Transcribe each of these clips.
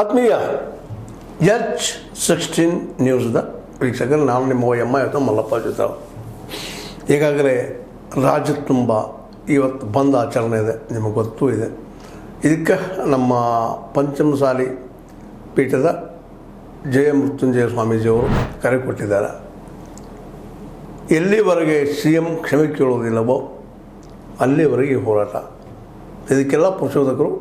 ಆತ್ಮೀಯ H16 ನ್ಯೂಸ್ದ ವೀಕ್ಷಕರು, ನಾನು ನಿಮ್ಮ ಇವತ್ತು ಮಲ್ಲಪ್ಪ ಜೊತೆ. ಈಗಾಗಲೇ ರಾಜ್ಯ ತುಂಬ ಇವತ್ತು ಬಂದ್ ಆಚರಣೆ ಇದೆ, ನಿಮಗೆ ಗೊತ್ತೂ ಇದೆ. ಇದಕ್ಕೆ ನಮ್ಮ ಪಂಚಮಸಾಲಿ ಪೀಠದ ಜಯ ಮೃತ್ಯುಂಜಯ ಸ್ವಾಮೀಜಿಯವರು ಕರೆ ಕೊಟ್ಟಿದ್ದಾರೆ. ಎಲ್ಲಿವರೆಗೆ CM ಕ್ಷಮೆ ಕೇಳೋದಿಲ್ಲವೋ ಅಲ್ಲಿವರೆಗೆ ಹೋರಾಟ. ಇದಕ್ಕೆಲ್ಲ ಪ್ರಚೋದಕರು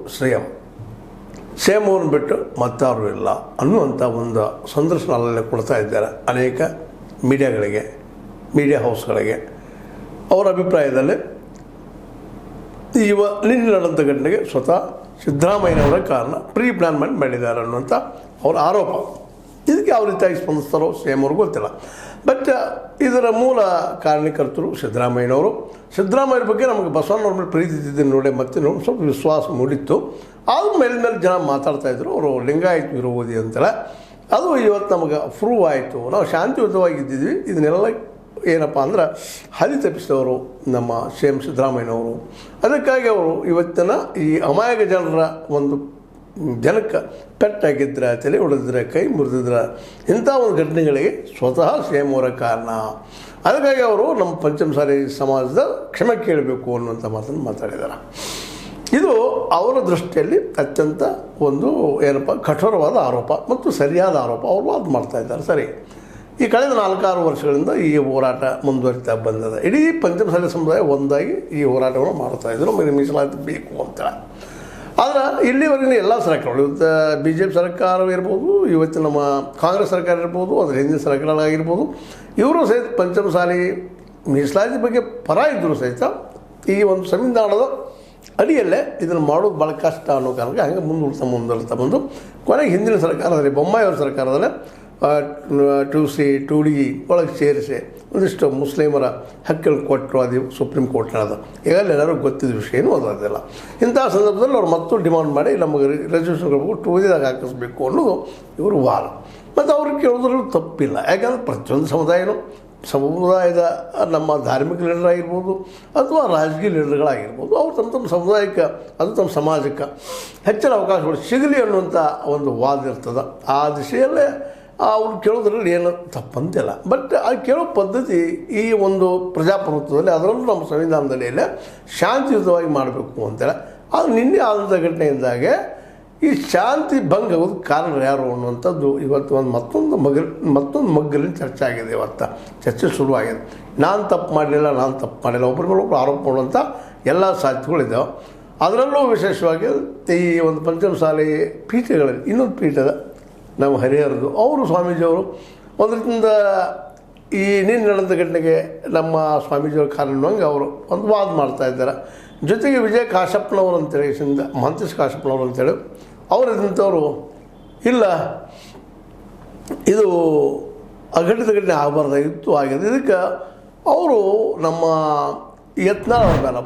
ಸೇಮ್ ಅವ್ರನ್ನ ಬಿಟ್ಟು ಮತ್ತಾರು ಇಲ್ಲ ಅನ್ನುವಂಥ ಒಂದು ಸಂದರ್ಶನ ಅಲ್ಲೇ ಕೊಡ್ತಾ ಇದ್ದಾರೆ ಅನೇಕ ಮೀಡಿಯಾ ಹೌಸ್ಗಳಿಗೆ. ಅವರ ಅಭಿಪ್ರಾಯದಲ್ಲಿ ನಿನ್ನೆ ನಡೆದ ಘಟನೆಗೆ ಸ್ವತಃ ಸಿದ್ದರಾಮಯ್ಯನವರ ಕಾರಣ ಪ್ಲಾನ್ ಮಾಡಿದ್ದಾರೆ ಅನ್ನುವಂಥ ಅವರ ಆರೋಪ. ಇದಕ್ಕೆ ಯಾವ ರೀತಿಯಾಗಿ ಸ್ಪಂದಿಸ್ತಾರೋ CM ಅವ್ರಿಗೆ ಗೊತ್ತಿಲ್ಲ. ಬಟ್ ಇದರ ಮೂಲ ಕಾರಣಕರ್ತರು ಸಿದ್ದರಾಮಯ್ಯನವರು. ಸಿದ್ದರಾಮಯ್ಯರ ಬಗ್ಗೆ ನಮಗೆ ಬಸವಣ್ಣವ್ರ ಮೇಲೆ ಪ್ರೀತಿ ಇದ್ದಿದ್ದು ನೋಡಿ ಮತ್ತೆ ಸ್ವಲ್ಪ ವಿಶ್ವಾಸ ಮೂಡಿತ್ತು. ಅದು ಮೇಲೆ ಜನ ಮಾತಾಡ್ತಾಯಿದ್ರು, ಅವರು ಲಿಂಗಾಯತ್ ವಿರೋಧಿ ಅಂತೇಳಿ. ಅದು ಇವತ್ತು ನಮಗೆ ಪ್ರೂವ್ ಆಯಿತು. ನಾವು ಶಾಂತಿಯುತವಾಗಿದ್ದಿದ್ವಿ. ಇದನ್ನೆಲ್ಲ ಏನಪ್ಪ ಅಂದ್ರೆ ಹಾದಿ ತಪ್ಪಿಸಿದವರು ನಮ್ಮ CM ಸಿದ್ದರಾಮಯ್ಯನವರು. ಅದಕ್ಕಾಗಿ ಅವರು ಇವತ್ತಿನ ಈ ಅಮಾಯಕ ಜನರ ಒಂದು ಜನಕ್ಕೆ ಪೆಟ್ಟಾಗಿದ್ದರೆ, ತಲೆ ಹೊಡೆದಿದ್ರೆ, ಕೈ ಮುರಿದಿದ್ರೆ, ಇಂಥ ಒಂದು ಘಟನೆಗಳಿಗೆ ಸ್ವತಃ CM ಅವರ ಕಾರಣ. ಅದಕ್ಕಾಗಿ ಅವರು ನಮ್ಮ ಪಂಚಮಸಾಲಿ ಸಮಾಜದ ಕ್ಷಮೆ ಕೇಳಬೇಕು ಅನ್ನುವಂಥ ಮಾತನ್ನು ಮಾತಾಡಿದ್ದಾರೆ. ಇದು ಅವರ ದೃಷ್ಟಿಯಲ್ಲಿ ಅತ್ಯಂತ ಒಂದು ಏನಪ್ಪ ಕಠೋರವಾದ ಆರೋಪ ಮತ್ತು ಸರಿಯಾದ ಆರೋಪ. ಅವರು ವಾದ ಮಾಡ್ತಾಯಿದ್ದಾರೆ. ಸರಿ, ಈ ಕಳೆದ 4-6 ವರ್ಷಗಳಿಂದ ಈ ಹೋರಾಟ ಮುಂದುವರಿತಾ ಬಂದಿದೆ. ಇಡೀ ಪಂಚಮಸಾಲಿ ಸಮುದಾಯ ಒಂದಾಗಿ ಈ ಹೋರಾಟವನ್ನು ಮಾಡ್ತಾಯಿದ್ರು, ನಮಗೆ ಮೀಸಲಾತಿ ಬೇಕು ಅಂತೇಳಿ. ಆದರೆ ಇಲ್ಲಿವರೆಗಿನ ಎಲ್ಲ ಸರ್ಕಾರಗಳು, ಇವತ್ತು BJP ಸರ್ಕಾರವಿರ್ಬೋದು, ಇವತ್ತು ನಮ್ಮ ಕಾಂಗ್ರೆಸ್ ಸರ್ಕಾರ ಇರ್ಬೋದು, ಅದರ ಹಿಂದಿನ ಸರ್ಕಾರಗಳಾಗಿರ್ಬೋದು, ಇವರು ಸಹಿತ ಪಂಚಮಸಾಲಿ ಮೀಸಲಾತಿ ಬಗ್ಗೆ ಪರ ಇದ್ದರೂ ಸಹಿತ ಈ ಒಂದು ಸಂವಿಧಾನದ ಅಡಿಯಲ್ಲೇ ಇದನ್ನು ಮಾಡೋದು ಭಾಳ ಕಷ್ಟ ಅನ್ನೋ ಕಾರಣಕ್ಕೆ ಹಂಗೆ ಮುಂದುವರ್ತಾ ಬಂದು ಕೊನೆಗೆ ಹಿಂದಿನ ಸರ್ಕಾರದಲ್ಲಿ ಬೊಮ್ಮಾಯಿಯವರ ಸರ್ಕಾರದಲ್ಲೇ 2C 2D ಒಳಗೆ ಸೇರಿಸಿ ಒಂದಿಷ್ಟು ಮುಸ್ಲಿಮರ ಹಕ್ಕುಗಳು ಕೊಟ್ಟರು. ಅದು ಸುಪ್ರೀಂ ಕೋರ್ಟ್ ನಡೆದ. ಈಗಾಗಲೇ ಎಲ್ಲರೂ ಗೊತ್ತಿದ್ದ ವಿಷಯ ಏನೂ ಓದೋದಿಲ್ಲ. ಇಂಥ ಸಂದರ್ಭದಲ್ಲಿ ಅವ್ರು ಮತ್ತೂ ಡಿಮಾಂಡ್ ಮಾಡಿ ನಮಗೆ ರೆಸಲ್ಯೂಷನ್ಗಳು 2Dದಾಗ ಹಾಕಿಸ್ಬೇಕು ಅನ್ನೋದು ಇವರು ವಾದ. ಮತ್ತು ಅವ್ರಿಗೆ ಕೇಳೋದ್ರಲ್ಲೂ ತಪ್ಪಿಲ್ಲ. ಯಾಕಂದರೆ ಪ್ರತಿಯೊಂದು ಸಮುದಾಯದ ನಮ್ಮ ಧಾರ್ಮಿಕ ಲೀಡರ್ ಆಗಿರ್ಬೋದು ಅಥವಾ ರಾಜಕೀಯ ಲೀಡರ್ಗಳಾಗಿರ್ಬೋದು, ಅವ್ರು ತಮ್ಮ ಸಮುದಾಯಕ್ಕೆ, ಅದು ತಮ್ಮ ಸಮಾಜಕ್ಕೆ ಹೆಚ್ಚಿನ ಅವಕಾಶಗಳು ಸಿಗಲಿ ಅನ್ನುವಂಥ ಒಂದು ವಾದ ಇರ್ತದೆ. ಆ ದಿಶೆಯಲ್ಲೇ ಅವ್ರು ಕೇಳೋದ್ರಲ್ಲಿ ಏನು ತಪ್ಪಂತಿಲ್ಲ. ಬಟ್ ಆ ಕೇಳೋ ಪದ್ಧತಿ ಈ ಒಂದು ಪ್ರಜಾಪ್ರಭುತ್ವದಲ್ಲಿ, ಅದರಲ್ಲೂ ನಮ್ಮ ಸಂವಿಧಾನದಲ್ಲಿ ಶಾಂತಿಯುತವಾಗಿ ಮಾಡಬೇಕು ಅಂತೇಳಿ. ಅದು ನಿನ್ನೆ ಆದಂಥ ಘಟನೆಯಿಂದಾಗೆ ಈ ಶಾಂತಿ ಭಂಗ ಆಗೋದು ಕಾರಣ ಯಾರು ಅನ್ನುವಂಥದ್ದು ಇವತ್ತು ಮತ್ತೊಂದು ಮಗ್ಗಲಿನ ಚರ್ಚೆ ಆಗಿದೆ. ಇವತ್ತು ಚರ್ಚೆ ಶುರುವಾಗಿದೆ. ನಾನು ತಪ್ಪು ಮಾಡಲಿಲ್ಲ, ಒಬ್ಬರ ಮೇಲೆ ಒಬ್ಬರು ಆರೋಪ ಮಾಡುವಂಥ ಎಲ್ಲ ಸಾಧ್ಯತೆಗಳಿದ್ದಾವೆ. ಅದರಲ್ಲೂ ವಿಶೇಷವಾಗಿ ಈ ಒಂದು ಪಂಚಮಸಾಲಿ ಪೀಠಗಳಲ್ಲಿ ಇನ್ನೊಂದು ಪೀಠದ ನಮ್ಮ ಹರಿಹರದು ಅವರು ಸ್ವಾಮೀಜಿಯವರು ಒಂದು ರೀತಿಯಿಂದ ಈ ನಿನ್ನೆ ನಡೆದ ಘಟನೆಗೆ ನಮ್ಮ ಸ್ವಾಮೀಜಿಯವ್ರ ಕಾರಣವಂಗೆ ಅವರು ಒಂದು ವಾದ ಮಾಡ್ತಾಯಿದ್ದಾರೆ. ಜೊತೆಗೆ ವಿಜಯ ಕಾಶಪ್ಪನವರು ಅಂತೇಳಿ, ಮಹಂತೇಶ್ ಕಾಶಪ್ಪನವರು ಅಂತೇಳಿ ಅವರು ಇದ್ದಂಥವರು ಇಲ್ಲ, ಇದು ಅಘಟಿತ ಘಟನೆ ಆಗಬಾರ್ದಾಗಿತ್ತು, ಆಗಿದೆ. ಇದಕ್ಕೆ ಅವರು ನಮ್ಮ ಯತ್ನಾಳ್ ಅವ್ರ ಮೇಲೆ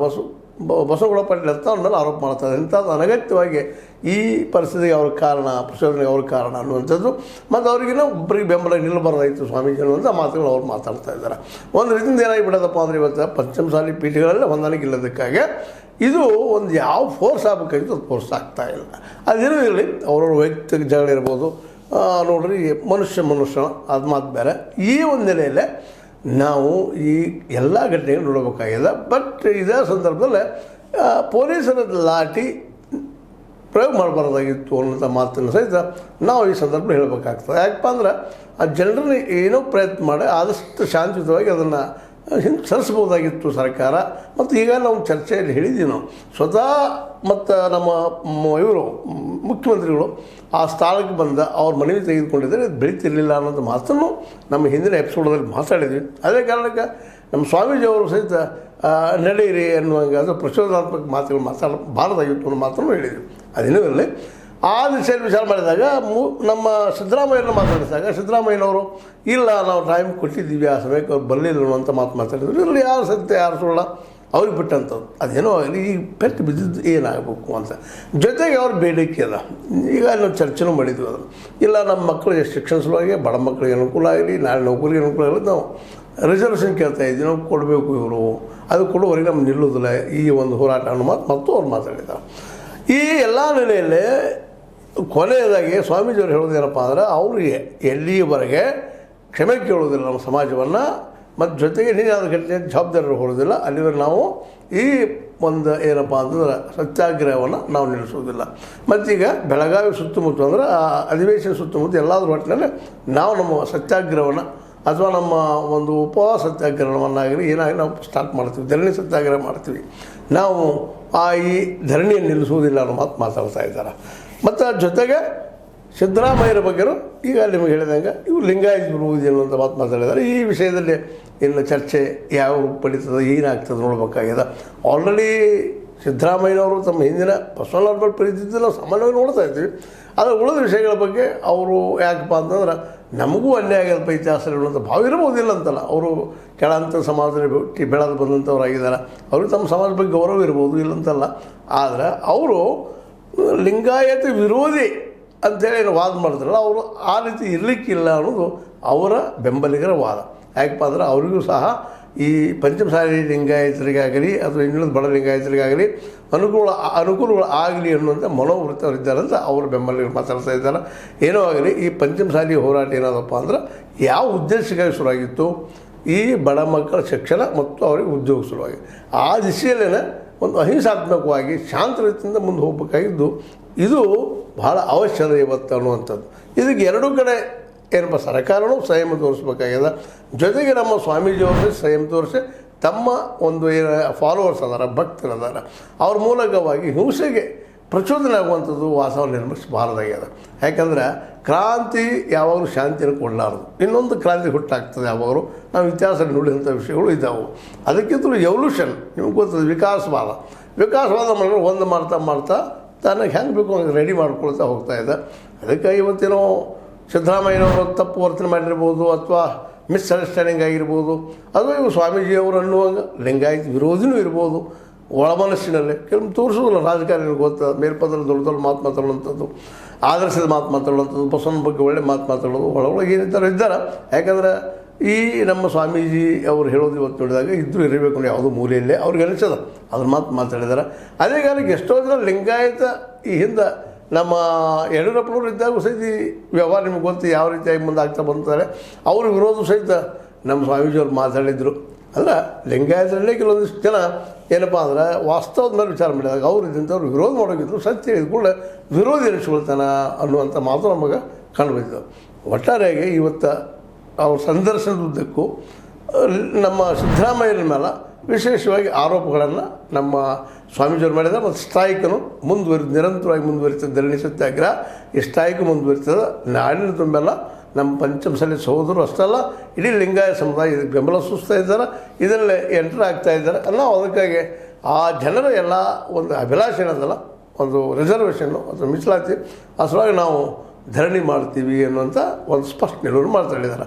ಬಸವಗೌಡ ಪಾಟೀಲ್ ಯತ್ನಾಳ್ ಮೇಲೆ ಆರೋಪ ಮಾಡ್ತಾರೆ. ಇಂಥದ್ದು ಅನಗತ್ಯವಾಗಿ ಈ ಪರಿಸ್ಥಿತಿಗೆ ಅವ್ರ ಕಾರಣ, ಪ್ರಚೋದನೆಗೆ ಅವ್ರ ಕಾರಣ ಅನ್ನುವಂಥದ್ದು. ಮತ್ತು ಅವ್ರಿಗಿನ್ನ ಒಬ್ಬರಿಗೆ ಬೆಂಬಲ ನಿಲ್ಲಬಾರ್ದಾಯಿತು ಸ್ವಾಮೀಜಿ ಅನ್ನುವಂಥ ಮಾತುಗಳು ಅವ್ರು ಮಾತಾಡ್ತಾ ಇದ್ದಾರೆ. ಒಂದು ರೀತಿಯಿಂದ ಏನಾಗಿಬಿಡೋದಪ್ಪ ಅಂದರೆ ಇವತ್ತು ಪಂಚಮಸಾಲಿ ಪೀಠಗಳಲ್ಲೇ ಹೊಂದಾಣಿಕೆ ಇಲ್ಲದಕ್ಕಾಗಿ ಇದು ಒಂದು ಯಾವ ಫೋರ್ಸ್ ಆಗಬೇಕಾಗಿತ್ತು ಅದು ಫೋರ್ಸ್ ಆಗ್ತಾಯಿಲ್ಲ. ಅದೇನೂ ಇರಲಿ, ಅವ್ರವ್ರ ವೈಯಕ್ತಿಕ ಜಗಳ ಇರ್ಬೋದು. ನೋಡ್ರಿ, ಮನುಷ್ಯ ಅದು ಮಾತು ಬೇರೆ. ಈ ಒಂದು ನೆಲೆಯಲ್ಲೇ ನಾವು ಈ ಎಲ್ಲ ಘಟನೆಗಳು ನೋಡಬೇಕಾಗಿದೆ. ಬಟ್ ಇದೇ ಸಂದರ್ಭದಲ್ಲಿ ಪೊಲೀಸರ ಲಾಠಿ ಪ್ರಯೋಗ ಮಾಡಬಾರ್ದಾಗಿತ್ತು ಅನ್ನೋಂಥ ಮಾತನ್ನು ಸಹಿತ ನಾವು ಈ ಸಂದರ್ಭದಲ್ಲಿ ಹೇಳಬೇಕಾಗ್ತದೆ. ಯಾಕಪ್ಪ ಅಂದ್ರೆ ಆ ಜನರನ್ನ ಏನೋ ಪ್ರಯತ್ನ ಮಾಡಿ ಆದಷ್ಟು ಶಾಂತಿಯುತವಾಗಿ ಅದನ್ನು ಹಿಂದೆ ಸರಿಸ್ಬೋದಾಗಿತ್ತು ಸರ್ಕಾರ. ಮತ್ತು ಈಗ ನಾವು ಚರ್ಚೆಯಲ್ಲಿ ಹೇಳಿದ್ದೀವಿ, ನಾವು ಸ್ವತಃ ಮತ್ತು ನಮ್ಮ ಇವರು ಮುಖ್ಯಮಂತ್ರಿಗಳು ಆ ಸ್ಥಳಕ್ಕೆ ಬಂದ ಅವ್ರ ಮನವಿ ತೆಗೆದುಕೊಂಡಿದ್ದರೆ ಇದು ಬೆಳೀತಿರಲಿಲ್ಲ ಅನ್ನೋದು ಮಾತನ್ನು ನಮ್ಮ ಹಿಂದಿನ ಎಪಿಸೋಡಲ್ಲಿ ಮಾತಾಡಿದ್ವಿ. ಅದೇ ಕಾರಣಕ್ಕೆ ನಮ್ಮ ಸ್ವಾಮೀಜಿಯವರು ಸಹಿತ ನಡೆಯಿರಿ ಅನ್ನುವಂಗೆ ಅದು ಪ್ರಚೋದನಾತ್ಮಕ ಮಾತುಗಳು ಮಾತಾಡಬಾರ್ದಾಗಿತ್ತು ಅನ್ನೋ ಮಾತನ್ನು ಹೇಳಿದ್ವಿ. ಅದೇನೂ ಇರಲಿ. ಆ ದಿಶೆಯಲ್ಲಿ ವಿಚಾರ ಮಾಡಿದಾಗ ನಮ್ಮ ಸಿದ್ದರಾಮಯ್ಯನ ಮಾತಾಡಿದಾಗ ಸಿದ್ದರಾಮಯ್ಯನವರು ಇಲ್ಲ, ನಾವು ಟೈಮ್ ಕೊಟ್ಟಿದ್ದೀವಿ, ಆ ಸಮಯಕ್ಕೆ ಅವ್ರು ಬರಲಿಲ್ಲ ಅನ್ನುವಂಥ ಮಾತಾಡಿದ್ರು. ಇರಲಿ, ಯಾರು ಸತ್ಯ ಯಾರು ಸುಳ್ಳ ಅವ್ರಿಗೆ ಬಿಟ್ಟಂಥದ್ದು. ಅದೇನೋ ಆಗಲಿ, ಈಗ ಪೆಟ್ಟು ಬಿದ್ದಿದ್ದು ಏನಾಗಬೇಕು ಅಂತ. ಜೊತೆಗೆ ಅವ್ರ ಬೇಡಿಕೆ ಅದ. ಈಗ ನಾವು ಚರ್ಚೆನೂ ಮಾಡಿದ್ವಿ ಅದನ್ನು. ಇಲ್ಲ, ನಮ್ಮ ಮಕ್ಕಳಿಗೆ ಶಿಕ್ಷಣ ಸಲುವಾಗಿ ಬಡ ಮಕ್ಕಳಿಗೆ ಅನುಕೂಲ ಆಗಲಿ, ನಾಳೆ ನೌಕರಿಗೆ ಅನುಕೂಲ ಆಗಲಿ, ನಾವು ರಿಸರ್ವೇಷನ್ ಕೇಳ್ತಾ ಇದ್ದೀವಿ, ನಾವು ಕೊಡಬೇಕು ಇವರು, ಅದು ಕೊಡುವವರೆಗೆ ನಮ್ಗೆ ನಿಲ್ಲೋದಿಲ್ಲ ಈ ಒಂದು ಹೋರಾಟ ಅನ್ನೋ ಮತ್ತು ಅವ್ರು ಮಾತಾಡಿದ್ದಾರೆ. ಈ ಎಲ್ಲ ನೆಲೆಯಲ್ಲೇ ಕೊನೆಯದಾಗಿ ಸ್ವಾಮೀಜಿಯವರು ಹೇಳೋದೇನಪ್ಪ ಅಂದ್ರೆ ಅವರಿಗೆ ಎಲ್ಲಿಯವರೆಗೆ ಕ್ಷಮೆ ಕೇಳೋದಿಲ್ಲ ನಮ್ಮ ಸಮಾಜವನ್ನು, ಮತ್ತು ಜೊತೆಗೆ ನೀನಾದ ಘಟನೆ ಜವಾಬ್ದಾರಿ ಹೊರೋದಿಲ್ಲ, ಅಲ್ಲಿವರೆಗೆ ನಾವು ಈ ಒಂದು ಏನಪ್ಪ ಅಂತಂದ್ರೆ ಸತ್ಯಾಗ್ರಹವನ್ನು ನಾವು ನಿಲ್ಲಿಸೋದಿಲ್ಲ. ಮತ್ತೀಗ ಬೆಳಗಾವಿ ಸುತ್ತಮುತ್ತ ಅಂದ್ರೆ ಆ ಅಧಿವೇಶನ ಸುತ್ತಮುತ್ತ ಎಲ್ಲಾದರೂ ಒಟ್ಟಿನಲ್ಲಿ ನಾವು ನಮ್ಮ ಸತ್ಯಾಗ್ರಹವನ್ನು ಅಥವಾ ನಮ್ಮ ಒಂದು ಉಪವಾಸ ಸತ್ಯಾಗ್ರಹವನ್ನಾಗಲಿ ಏನಾಗಿ ನಾವು ಸ್ಟಾರ್ಟ್ ಮಾಡ್ತೀವಿ, ಧರಣಿ ಸತ್ಯಾಗ್ರಹ ಮಾಡ್ತೀವಿ. ನಾವು ಈ ಧರಣಿಯನ್ನು ನಿಲ್ಲಿಸುವುದಿಲ್ಲ ಅನ್ನೋ ಮಾತು ಮಾತಾಡ್ತಾ ಇದ್ದಾರೆ. ಮತ್ತು ಜೊತೆಗೆ ಸಿದ್ದರಾಮಯ್ಯರ ಬಗ್ಗೆಯೂ ಈಗ ನಿಮಗೆ ಹೇಳಿದಂಗೆ ಇವರು ಲಿಂಗಾಯತ ವಿರೋಧಿ ಅನ್ನುವಂಥ ಮಾತು ಮಾತಾಡಿದ್ದಾರೆ. ಈ ವಿಷಯದಲ್ಲಿ ಇನ್ನು ಚರ್ಚೆ ಯಾವ ರೂಪ ಪಡೀತದೆ, ಏನಾಗ್ತದೆ ನೋಡಬೇಕಾಗಿದೆ. ಆಲ್ರೆಡಿ ಸಿದ್ದರಾಮಯ್ಯನವರು ತಮ್ಮ ಹಿಂದಿನ ಪರ್ಸನಲ್ ಅವ್ರ ಬಗ್ಗೆ ಪ್ರೀತಿದ್ದು ನಾವು ಸಾಮಾನ್ಯವಾಗಿ ನೋಡ್ತಾ ಇದ್ದೀವಿ. ಆದರೆ ಉಳಿದ ವಿಷಯಗಳ ಬಗ್ಗೆ ಅವರು ಯಾಕಪ್ಪ ಅಂತಂದ್ರೆ ನಮಗೂ ಅನ್ಯಾಯ ಆಗಲ್ಪ ಇತಿಹಾಸ ಇರುವಂಥ ಭಾವ ಇರ್ಬೋದಿಲ್ಲ ಅಂತಲ್ಲ. ಅವರು ಕೆಳಂತ ಸಮಾಜದಲ್ಲಿ ಬೆಳೆದು ಬಂದಂಥವ್ರಾಗಿದ್ದಾರೆ, ಅವ್ರಿಗೆ ತಮ್ಮ ಸಮಾಜದ ಬಗ್ಗೆ ಗೌರವ ಇರ್ಬೋದು, ಇಲ್ಲಂತಲ್ಲ. ಆದರೆ ಅವರು ಲಿಂಗಾಯತ ವಿರೋಧಿ ಅಂಥೇಳಿ ಏನು ವಾದ ಮಾಡಿದ್ರಲ್ಲ, ಅವರು ಆ ರೀತಿ ಇರಲಿಕ್ಕಿಲ್ಲ ಅನ್ನೋದು ಅವರ ಬೆಂಬಲಿಗರ ವಾದ. ಯಾಕಪ್ಪ ಅಂದ್ರೆ ಅವರಿಗೂ ಸಹ ಈ ಪಂಚಮಸಾಲಿ ಲಿಂಗಾಯತರಿಗಾಗಲಿ ಅಥವಾ ಇನ್ನೊಂದು ಬಡ ಲಿಂಗಾಯತರಿಗಾಗಲಿ ಅನುಕೂಲಗಳು ಆಗಲಿ ಅನ್ನುವಂಥ ಮನೋವೃತ್ತಿ ಅವರಿದ್ದಾರೆ ಅಂತ ಅವರು ಬೆಂಬಲಿಗರು ಮಾತಾಡ್ತಾ ಇದ್ದಾರೆ. ಏನೋ ಆಗಲಿ, ಈ ಪಂಚಮಸಾಲಿ ಹೋರಾಟ ಏನಾದಪ್ಪ ಅಂದ್ರೆ ಯಾವ ಉದ್ದೇಶಕ್ಕಾಗಿ ಶುರುವಾಗಿತ್ತು, ಈ ಬಡ ಮಕ್ಕಳ ಶಿಕ್ಷಣ ಮತ್ತು ಅವರಿಗೆ ಉದ್ಯೋಗ ಶುರುವಾಗಿ ಆ ದಿಶೆಯಲ್ಲೇ ಒಂದು ಅಹಿಂಸಾತ್ಮಕವಾಗಿ ಶಾಂತ ರೀತಿಯಿಂದ ಮುಂದೆ ಹೋಗಬೇಕಾಗಿದ್ದು ಇದು ಬಹಳ ಅವಶ್ಯಕ ಇವತ್ತು ಅನ್ನುವಂಥದ್ದು. ಇದಕ್ಕೆ ಎರಡೂ ಕಡೆ ಏನಪ್ಪ ಸರ್ಕಾರನೂ ಸಂಯಮ ತೋರಿಸ್ಬೇಕಾಗ್ಯದ, ಜೊತೆಗೆ ನಮ್ಮ ಸ್ವಾಮೀಜಿಯವ್ರಿಗೆ ಸಂಯಮ ತೋರಿಸಿ ತಮ್ಮ ಒಂದು ಏನು ಫಾಲೋವರ್ಸ್ ಅದಾರ, ಭಕ್ತರದಾರ, ಅವ್ರ ಮೂಲಕವಾಗಿ ಹಿಂಸೆಗೆ ಪ್ರಚೋದನೆ ಆಗುವಂಥದ್ದು ವಾತಾವರಣ ನಿರ್ಮಿಸಬಾರ್ದಾಗ್ಯದ. ಯಾಕಂದ್ರೆ ಕ್ರಾಂತಿ ಯಾವಾಗಲೂ ಶಾಂತಿಯನ್ನು ಕೊಡಲಾರದು, ಇನ್ನೊಂದು ಕ್ರಾಂತಿ ಹುಟ್ಟಾಗ್ತದೆ ಯಾವಾಗಲೂ. ನಾವು ಇತಿಹಾಸದಲ್ಲಿ ನೋಡಿದಂಥ ವಿಷಯಗಳು ಇದ್ದಾವೆ. ಅದಕ್ಕಿಂತಲೂ ಎವಲ್ಯೂಷನ್ ನಿಮ್ಗೆ ಗೊತ್ತದೆ, ವಿಕಾಸವಾದ ಮಾಡಿದ್ರೆ ಒಂದು ಮಾಡ್ತಾ ತನಗೆ ಹೆಂಗೆ ಬೇಕು ಹಂಗೆ ರೆಡಿ ಮಾಡ್ಕೊಳ್ತಾ ಹೋಗ್ತಾ ಇದೆ. ಅದಕ್ಕೆ ಇವತ್ತೇನೋ ಸಿದ್ದರಾಮಯ್ಯನವರು ತಪ್ಪು ವರ್ತನೆ ಮಾಡಿರ್ಬೋದು ಅಥವಾ ಮಿಸ್ಅಂಡರ್ಸ್ಟ್ಯಾಂಡಿಂಗ್ ಆಗಿರ್ಬೋದು, ಅಥವಾ ಇವು ಸ್ವಾಮೀಜಿಯವರು ಅನ್ನುವಾಗ ಲಿಂಗಾಯತ ವಿರೋಧಿನೂ ಇರ್ಬೋದು. ಒಳಮನಸ್ಸಿನಲ್ಲಿ ಕೆಲವು ತೋರಿಸೋದಿಲ್ಲ ರಾಜಕಾರಣಿಗಳು ಗೊತ್ತ, ಮೇಲ್ಪದಲ್ಲಿ ದೊಡ್ಡ ಮಾತು ಮಾತಾಡುವಂಥದ್ದು, ಆದರ್ಶದ ಮಾತು ಮಾತಾಡುವಂಥದ್ದು, ಬಸವನ ಬಗ್ಗೆ ಒಳ್ಳೆ ಮಾತು ಮಾತಾಡೋದು, ಒಳಗೆ ಏನಿದ್ದಾರೆ ಇದ್ದಾರೆ. ಯಾಕಂದ್ರೆ ಈ ನಮ್ಮ ಸ್ವಾಮೀಜಿ ಅವರು ಹೇಳೋದು ಇವತ್ತು ನೋಡಿದಾಗ ಇದ್ದರೂ ಇರಬೇಕು ಅನ್ನೋ ಯಾವುದೋ ಮೂಲೆಯಲ್ಲೇ ಅವ್ರಿಗೆ ಅನಿಸೋದು ಅದ್ರ ಮಾತು ಮಾತಾಡಿದ್ದಾರೆ. ಅದೇ ಕಾಲಕ್ಕೆ ಎಷ್ಟೋ ಜನ ಲಿಂಗಾಯತ ಈ ಹಿಂದೆ ನಮ್ಮ ಯಡಿಯೂರಪ್ಪನವರು ಇದ್ದಾಗ ಸಹಿತ ವ್ಯವಹಾರ ನಿಮ್ಗೆ ಗೊತ್ತು ಯಾವ ರೀತಿಯಾಗಿ ಮುಂದೆ ಆಗ್ತಾ ಬಂತಾರೆ. ಅವ್ರ ವಿರೋಧ ಸಹಿತ ನಮ್ಮ ಸ್ವಾಮೀಜಿಯವ್ರು ಮಾತಾಡಿದರು. ಅಲ್ಲ, ಲಿಂಗಾಯತರಲ್ಲೇ ಕೆಲವೊಂದಿಷ್ಟು ಜನ ಏನಪ್ಪ ಅಂದ್ರೆ ವಾಸ್ತವದ ಮೇಲೆ ವಿಚಾರ ಮಾಡಿದಾಗ ಅವ್ರು ಇದ್ದಂಥವ್ರು ವಿರೋಧ ಮಾಡೋಗಿದ್ರು, ಸತ್ಯ ಹೇಳಿದ ಕೂಡ ವಿರೋಧಿ ಎನಿಸ್ಕೊಳ್ತಾನೆ ಅನ್ನುವಂಥ ಮಾತು ನಮಗೆ ಕಂಡುಬಂದಿದ್ದವು. ಒಟ್ಟಾರೆಯಾಗಿ ಇವತ್ತು ಅವ್ರ ಸಂದರ್ಶನದ ಉದ್ದಕ್ಕೂ ನಮ್ಮ ಸಿದ್ದರಾಮಯ್ಯರ ಮೇಲೆ ವಿಶೇಷವಾಗಿ ಆರೋಪಗಳನ್ನು ನಮ್ಮ ಸ್ವಾಮೀಜಿಯವರು ಮಾಡಿದ್ದಾರೆ. ಮತ್ತು ಸ್ಟ್ರೈಕನ್ನು ನಿರಂತರವಾಗಿ ಮುಂದುವರಿತದೆ. ಧರಣಿ ಸತ್ಯಾಗ್ರಹ ಈ ಸ್ಟ್ರೈಕ್ ಮುಂದುವರಿತದೆ. ನಾಡಿನ ತುಂಬೆಲ್ಲ ನಮ್ಮ ಪಂಚಮಸಾಲಿ ಸಹೋದರರು ಅಷ್ಟಲ್ಲ, ಇಡೀ ಲಿಂಗಾಯತ ಸಮುದಾಯ ಇದಕ್ಕೆ ಬೆಂಬಲ ಸೂಚಿಸ್ತಾ ಇದ್ದಾರೆ, ಇದರಲ್ಲೇ ಎಂಟರ್ ಆಗ್ತಾ ಇದ್ದಾರೆ. ನಾವು ಅದಕ್ಕಾಗಿ ಆ ಜನರ ಎಲ್ಲ ಒಂದು ಅಭಿಲಾಷೆ ಏನದಲ್ಲ, ಒಂದು ರಿಸರ್ವೇಷನ್ನು ಅಥವಾ ಮೀಸಲಾತಿ ಅಷ್ಟರೊಳಗೆ ನಾವು ಧರಣಿ ಮಾಡ್ತೀವಿ ಅನ್ನುವಂಥ ಒಂದು ಸ್ಪಷ್ಟ ನಿಲುವನ್ನು ಮಾತಾಡಿದ್ದಾರೆ.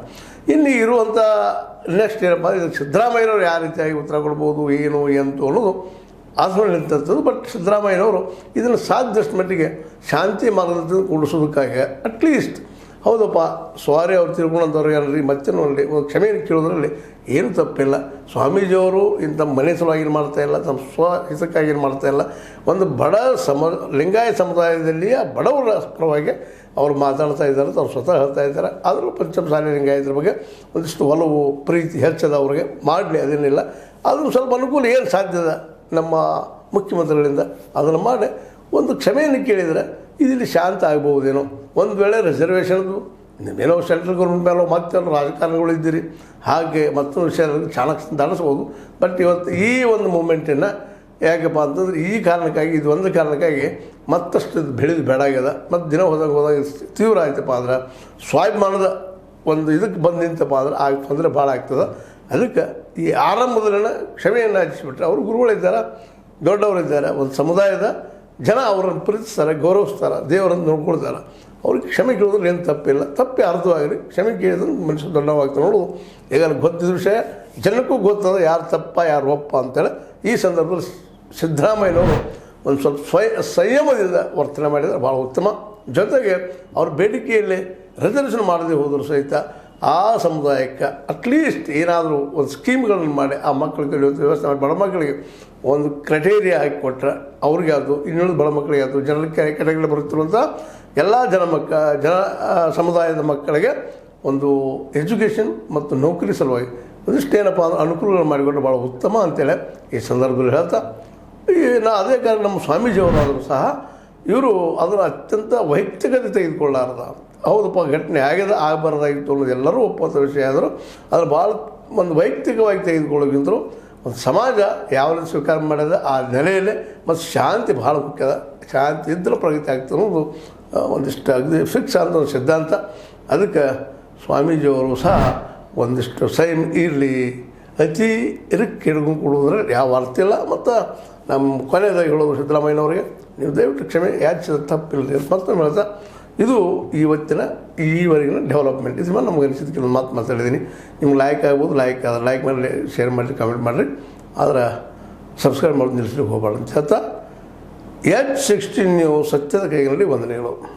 ಇನ್ನು ಇರುವಂಥ ನೆಕ್ಸ್ಟ್ ಏನಪ್ಪ, ಇದಕ್ಕೆ ಸಿದ್ದರಾಮಯ್ಯನವರು ಯಾವ ರೀತಿಯಾಗಿ ಉತ್ತರ ಕೊಡ್ಬೋದು, ಏನು ಎಂತು ಅನ್ನೋದು ಆಸನ ನಿಂತದ್ದು. ಬಟ್ ಸಿದ್ದರಾಮಯ್ಯನವರು ಇದನ್ನು ಸಾಧ್ಯದಷ್ಟು ಮಟ್ಟಿಗೆ ಶಾಂತಿ ಮಾರ್ಗದಲ್ಲಿ ಕೂಡಿಸೋದಕ್ಕಾಗಿ ಅಟ್ಲೀಸ್ಟ್ ಹೌದಪ್ಪ ಸ್ವಾರಿ ಅವ್ರು ತಿಳ್ಕೊಂಡಂಥವ್ರಿಗೆ ಅಲ್ರಿ ಮತ್ತೆ ನೋಡಿ ಕ್ಷಮೆ ಕೇಳೋದ್ರಲ್ಲಿ ಏನು ತಪ್ಪಿಲ್ಲ. ಸ್ವಾಮೀಜಿಯವರು ಇಂಥ ಮನೆ ಸಲುವಾಗಿ ಮಾಡ್ತಾಯಿಲ್ಲ, ತಮ್ಮ ಸ್ವಹಿತಕ್ಕಾಗಿ ಮಾಡ್ತಾಯಿಲ್ಲ. ಒಂದು ಬಡ ಲಿಂಗಾಯತ ಸಮುದಾಯದಲ್ಲಿಯ ಬಡವರ ಪರವಾಗಿ ಅವರು ಮಾತಾಡ್ತಾ ಇದ್ದಾರೆ, ಅವ್ರು ಸ್ವತಃ ಹೇಳ್ತಾ ಇದ್ದಾರೆ. ಆದರೂ ಪಂಚಮಸಾಲಿ ಲಿಂಗಾಯತರ ಬಗ್ಗೆ ಒಂದಿಷ್ಟು ಒಲವು ಪ್ರೀತಿ ಹೆಚ್ಚದ ಅವ್ರಿಗೆ ಮಾಡಲಿ, ಅದೇನಿಲ್ಲ. ಅದನ್ನು ಸ್ವಲ್ಪ ಅನುಕೂಲ ಏನು ಸಾಧ್ಯದ ನಮ್ಮ ಮುಖ್ಯಮಂತ್ರಿಗಳಿಂದ ಅದನ್ನು ಮಾಡಿ ಒಂದು ಕ್ಷಮೆಯನ್ನು ಕೇಳಿದರೆ ಇಲ್ಲಿ ಶಾಂತ ಆಗ್ಬೋದೇನೋ. ಒಂದು ವೇಳೆ ರಿಸರ್ವೇಷನ್ದು ನಿಮ್ಮೇನೋ ಸೆಂಟ್ರಲ್ ಗೌರ್ಮೆಂಟ್ ಮೇಲೋ ಮತ್ತೆಲ್ಲ ರಾಜಕಾರಣಿಗಳು ಇದ್ದೀರಿ, ಹಾಗೆ ಮತ್ತೊಂದು ವಿಷಯದಲ್ಲಿ ಚಾಣಕ್ಯ ದಾಣಿಸ್ಬೋದು. ಬಟ್ ಇವತ್ತು ಈ ಒಂದು ಮೂಮೆಂಟನ್ನು ಯಾಕಪ್ಪ ಅಂತಂದ್ರೆ ಈ ಕಾರಣಕ್ಕಾಗಿ, ಇದು ಒಂದು ಕಾರಣಕ್ಕಾಗಿ ಮತ್ತಷ್ಟು ಇದು ಬೆಳೆದು ಬೇಡಾಗ್ಯದ. ಮತ್ತು ದಿನ ಹೋದಾಗ ತೀವ್ರ ಆಯ್ತಪ್ಪ ಅಂದ್ರೆ ಸ್ವಾಭಿಮಾನದ ಒಂದು ಇದಕ್ಕೆ ಬಂದು ನಿಂತಪ್ಪ ಅಂದ್ರೆ ತೊಂದರೆ ಭಾಳ ಆಗ್ತದೆ. ಅದಕ್ಕೆ ಈ ಆರಂಭದಲ್ಲಿನ ಕ್ಷಮೆಯನ್ನು ಹಚ್ಚಿಬಿಟ್ರೆ ಅವರು ಗುರುಗಳಿದ್ದಾರೆ, ದೊಡ್ಡವರಿದ್ದಾರೆ, ಒಂದು ಸಮುದಾಯದ ಜನ ಅವರನ್ನು ಪ್ರೀತಿಸ್ತಾರೆ, ಗೌರವಿಸ್ತಾರೆ, ದೇವರನ್ನು ನೋಡ್ಕೊಳ್ತಾರೆ. ಅವ್ರಿಗೆ ಕ್ಷಮೆ ಕೇಳಿದ್ರೆ ಏನು ತಪ್ಪಿಲ್ಲ. ತಪ್ಪಿ ಅರ್ಥವಾಗಲಿ, ಕ್ಷಮೆ ಕೇಳಿದ್ರೆ ಮನುಷ್ಯ ದೊಡ್ಡವಾಗ್ತದೆ. ನೋಡೋದು ಈಗ ಗೊತ್ತಿದ್ದ ವಿಷಯ ಜನಕ್ಕೂ ಗೊತ್ತದ ಯಾರು ತಪ್ಪ ಯಾರು ಒಪ್ಪ ಅಂತೇಳಿ. ಈ ಸಂದರ್ಭದಲ್ಲಿ ಸಿದ್ದರಾಮಯ್ಯನವರು ಒಂದು ಸ್ವಲ್ಪ ಸಂಯಮದಿಂದ ವರ್ತನೆ ಮಾಡಿದರೆ ಭಾಳ ಉತ್ತಮ. ಜೊತೆಗೆ ಅವ್ರ ಬೇಡಿಕೆಯಲ್ಲಿ ರಿಸರ್ವೇಷನ್ ಮಾಡದೆ ಹೋದರೂ ಸಹಿತ ಆ ಸಮುದಾಯಕ್ಕೆ ಅಟ್ಲೀಸ್ಟ್ ಏನಾದರೂ ಒಂದು ಸ್ಕೀಮ್ಗಳನ್ನು ಮಾಡಿ ಆ ಮಕ್ಕಳಿಗೆ ವ್ಯವಸ್ಥೆ ಮಾಡಿ ಬಡ ಮಕ್ಕಳಿಗೆ ಒಂದು ಕ್ರೈಟೇರಿಯಾ ಹಾಕಿ ಕೊಟ್ಟರೆ ಅವ್ರಿಗೆ ಯಾವುದು ಇನ್ನುಳಿದ ಬಡ ಮಕ್ಕಳಿಗೆ ಯಾವುದು ಜನರ ಕೆಟಗರಿ ಬರುತ್ತಿರುವಂಥ ಎಲ್ಲ ಸಮುದಾಯದ ಮಕ್ಕಳಿಗೆ ಒಂದು ಎಜುಕೇಷನ್ ಮತ್ತು ನೌಕರಿ ಸಲುವಾಗಿ ಒಂದಿಷ್ಟು ಏನಪ್ಪ ಅಂದ್ರೆ ಅನುಕೂಲಗಳು ಮಾಡಿಕೊಟ್ರೆ ಭಾಳ ಉತ್ತಮ ಅಂತೇಳಿ ಈ ಸಂದರ್ಭದಲ್ಲಿ ಹೇಳ್ತಾ ಅದೇ ಕಾರಣ ನಮ್ಮ ಸ್ವಾಮೀಜಿಯವರಾದರೂ ಸಹ ಇವರು ಅದನ್ನು ಅತ್ಯಂತ ವೈಯಕ್ತಿಕತೆ ತೆಗೆದುಕೊಳ್ಳಾರದ ಹೌದಪ್ಪ ಘಟನೆ ಆಗಬಾರ್ದಾಗಿತ್ತು ಅನ್ನೋದು ಎಲ್ಲರೂ ಒಪ್ಪುವಂಥ ವಿಷಯ ಆದರೂ ಅದ್ರ ಭಾಳ ಒಂದು ವೈಯಕ್ತಿಕವಾಗಿ ತೆಗೆದುಕೊಳ್ಳೋಕ್ಕಿಂತಲೂ ಒಂದು ಸಮಾಜ ಯಾವ ರೀತಿ ಸ್ವೀಕಾರ ಮಾಡಿದೆ ಆ ನೆಲೆಯಲ್ಲೇ ಮತ್ತು ಶಾಂತಿ ಭಾಳ ಮುಖ್ಯದ ಶಾಂತಿ ಇದ್ದರೆ ಪ್ರಗತಿ ಆಗ್ತದೆ ಅನ್ನೋದು ಒಂದಿಷ್ಟು ಅಗದಿ ಫಿಕ್ಸ್ ಅಂತ ಒಂದು ಸಿದ್ಧಾಂತ. ಅದಕ್ಕೆ ಸ್ವಾಮೀಜಿಯವರು ಸಹ ಒಂದಿಷ್ಟು ಸೈಮ್ ಇರಲಿ, ಅತಿ ಹಿಡ್ಕೊಂಡು ಕೊಡೋದ್ರೆ ಯಾವ ಅರ್ಥ ಇಲ್ಲ. ಮತ್ತು ನಮ್ಮ ಕೊನೆಯದಾಗಿ ಹೇಳೋದು ಸಿದ್ದರಾಮಯ್ಯನವರಿಗೆ ನೀವು ದಯವಿಟ್ಟು ಕ್ಷಮೆ ಯಾಚಿಸಿದ ತಪ್ಪಿಲ್ಲ ಮತ್ತೊಮ್ಮೆ ಹೇಳ್ತಾ ಇದು ಈವರೆಗಿನ ಡೆವಲಪ್ಮೆಂಟ್ ಇದ್ರ ಮೇಲೆ ನಮ್ಗೆ ಅನಿಸಿದ ಕೆಲವು ಮಾತಾಡಿದ್ದೀನಿ. ನಿಮ್ಗೆ ಲೈಕ್ ಆಗ್ಬೋದು, ಲೈಕ್ ಮಾಡಿ, ಶೇರ್ ಮಾಡಿರಿ, ಕಮೆಂಟ್ ಮಾಡಿರಿ, ಆದರೆ ಸಬ್ಸ್ಕ್ರೈಬ್ ಮಾಡೋದು ನಿಲ್ಲಿಸ್ಲಿಕ್ಕೆ ಹೋಗಬಾರ್ದು ಅಂತ ಹೇಳ್ತಾ H16 ನ್ಯೂಸ್ ಸತ್ಯದ ಕೈಗಳಲ್ಲಿ ವಂದನೆಗಳು.